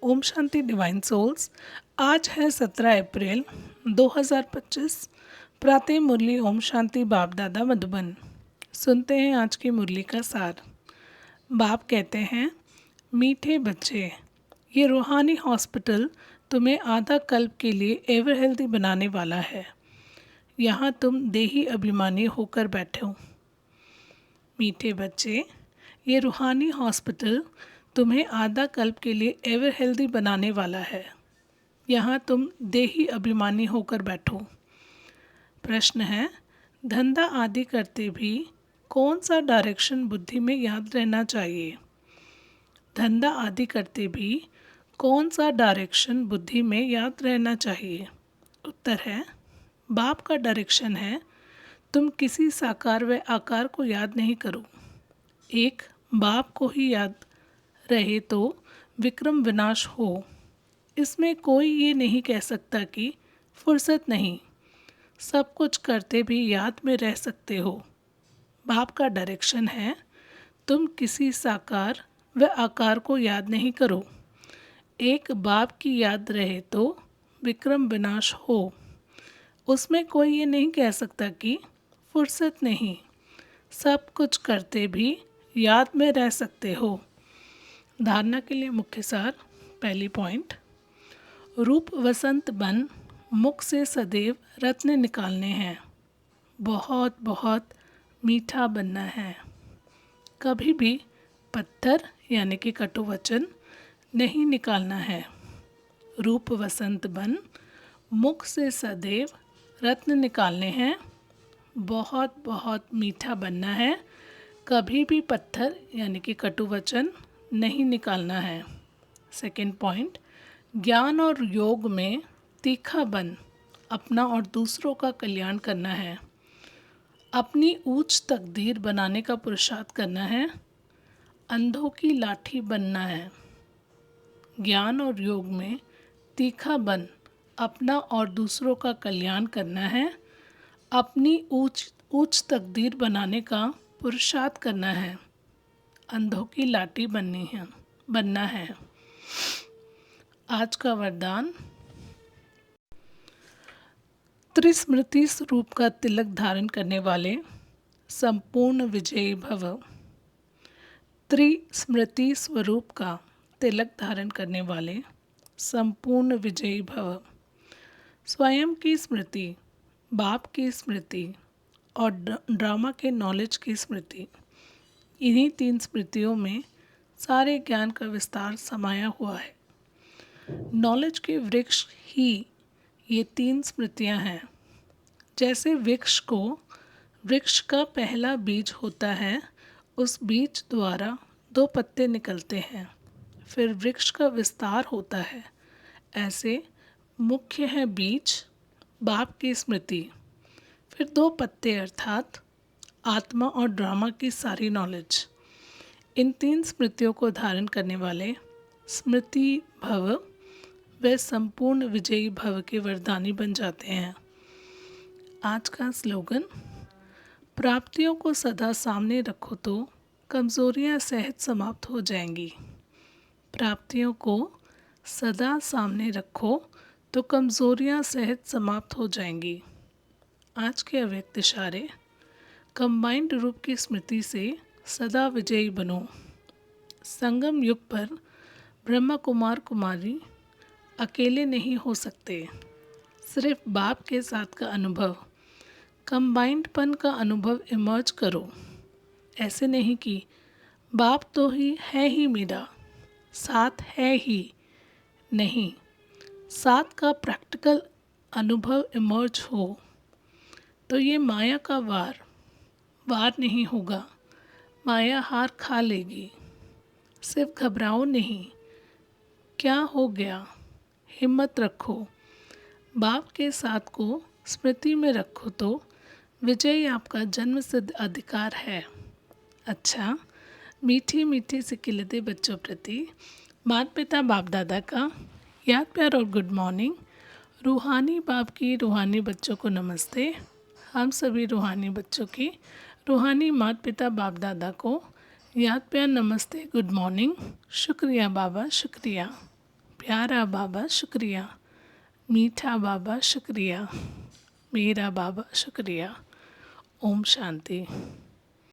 Om Shanti divine souls. आज है 17 अप्रैल 2025। प्रातः मुरली ओम शांति बाप दादा मधुबन। सुनते हैं आज की मुरली का सार। बाप कहते हैं, मीठे बच्चे, ये रूहानी हॉस्पिटल तुम्हें आधा कल्प के लिए एवर हेल्दी बनाने वाला है। यहाँ तुम देही अभिमानी होकर बैठे हो। मीठे बच्चे, ये रूहानी हॉस्पिटल तुम्हें आधा कल्प के लिए एवर हेल्दी बनाने वाला है। यहाँ तुम देही अभिमानी होकर बैठो। प्रश्न है, धंधा आदि करते भी कौन सा डायरेक्शन बुद्धि में याद रहना चाहिए? धंधा आदि करते भी कौन सा डायरेक्शन बुद्धि में याद रहना चाहिए? उत्तर है, बाप का डायरेक्शन है, तुम किसी साकार व आकार को याद नहीं करो। एक बाप को ही याद रहे तो विक्रम विनाश हो। इसमें कोई ये नहीं कह सकता कि फुर्सत नहीं, सब कुछ करते भी याद में रह सकते हो। बाप का डायरेक्शन है, तुम किसी साकार व आकार को याद नहीं करो। एक बाप की याद रहे तो विक्रम विनाश हो। उसमें कोई ये नहीं कह सकता कि फुर्सत नहीं, सब कुछ करते भी याद में रह सकते हो। धारणा के लिए मुख्य सार। पहली पॉइंट, रूप वसंत बन मुख से सदैव रत्न निकालने हैं। बहुत बहुत मीठा बनना है। कभी भी पत्थर यानी कि कटु वचन नहीं निकालना है। रूप वसंत बन मुख से सदैव रत्न निकालने हैं। बहुत बहुत मीठा बनना है। कभी भी पत्थर यानी कि कटु वचन नहीं निकालना है। सेकंड पॉइंट, ज्ञान और योग में तीखा बन अपना और दूसरों का कल्याण करना है। अपनी ऊंच तकदीर बनाने का पुरुषार्थ करना है। अंधों की लाठी बनना है। ज्ञान और योग में तीखा बन अपना और दूसरों का कल्याण करना है। अपनी ऊंच तकदीर बनाने का पुरुषार्थ करना है। अंधों की लाठी बनना है। आज का वरदान, त्रिस्मृति स्वरूप का तिलक धारण करने वाले संपूर्ण विजयी भव। त्रिस्मृति स्वरूप का तिलक धारण करने वाले संपूर्ण विजयी भव। स्वयं की स्मृति, बाप की स्मृति और ड्रामा के नॉलेज की स्मृति, इन्हीं तीन स्मृतियों में सारे ज्ञान का विस्तार समाया हुआ है। नॉलेज के वृक्ष ही ये तीन स्मृतियां हैं। जैसे वृक्ष का पहला बीज होता है, उस बीज द्वारा 2 पत्ते निकलते हैं, फिर वृक्ष का विस्तार होता है। ऐसे मुख्य है बीज, बाप की स्मृति, फिर 2 पत्ते अर्थात आत्मा और ड्रामा की सारी नॉलेज। इन तीन स्मृतियों को धारण करने वाले स्मृति भव वे संपूर्ण विजयी भव के वरदानी बन जाते हैं। आज का स्लोगन, प्राप्तियों को सदा सामने रखो तो कमज़ोरियाँ सहज समाप्त हो जाएंगी। प्राप्तियों को सदा सामने रखो तो कमज़ोरियाँ सहज समाप्त हो जाएंगी। आज के अव्यक्त इशारे, कंबाइंड रूप की स्मृति से सदा विजयी बनो। संगम युग पर ब्रह्मा कुमार कुमारी अकेले नहीं हो सकते। सिर्फ बाप के साथ का अनुभव, कंबाइंडपन का अनुभव इमर्ज करो। ऐसे नहीं कि बाप तो है ही मेरा, साथ है ही नहीं, साथ का प्रैक्टिकल अनुभव इमर्ज हो तो ये माया का वार नहीं होगा। माया हार खा लेगी। सिर्फ घबराओ नहीं, क्या हो गया, हिम्मत रखो। बाप के साथ को स्मृति में रखो तो विजय आपका जन्म सिद्ध अधिकार है। अच्छा, मीठी मीठी सिकिलते बच्चों प्रति माता पिता बाप दादा का याद प्यार और गुड मॉर्निंग। रूहानी बाप की रूहानी बच्चों को नमस्ते। हम सभी रूहानी बच्चों की रूहानी माता पिता बाप दादा को याद प्यार नमस्ते, गुड मॉर्निंग। शुक्रिया बाबा, शुक्रिया। प्यारा बाबा शुक्रिया, मीठा बाबा शुक्रिया, मेरा बाबा शुक्रिया। ओम शांति।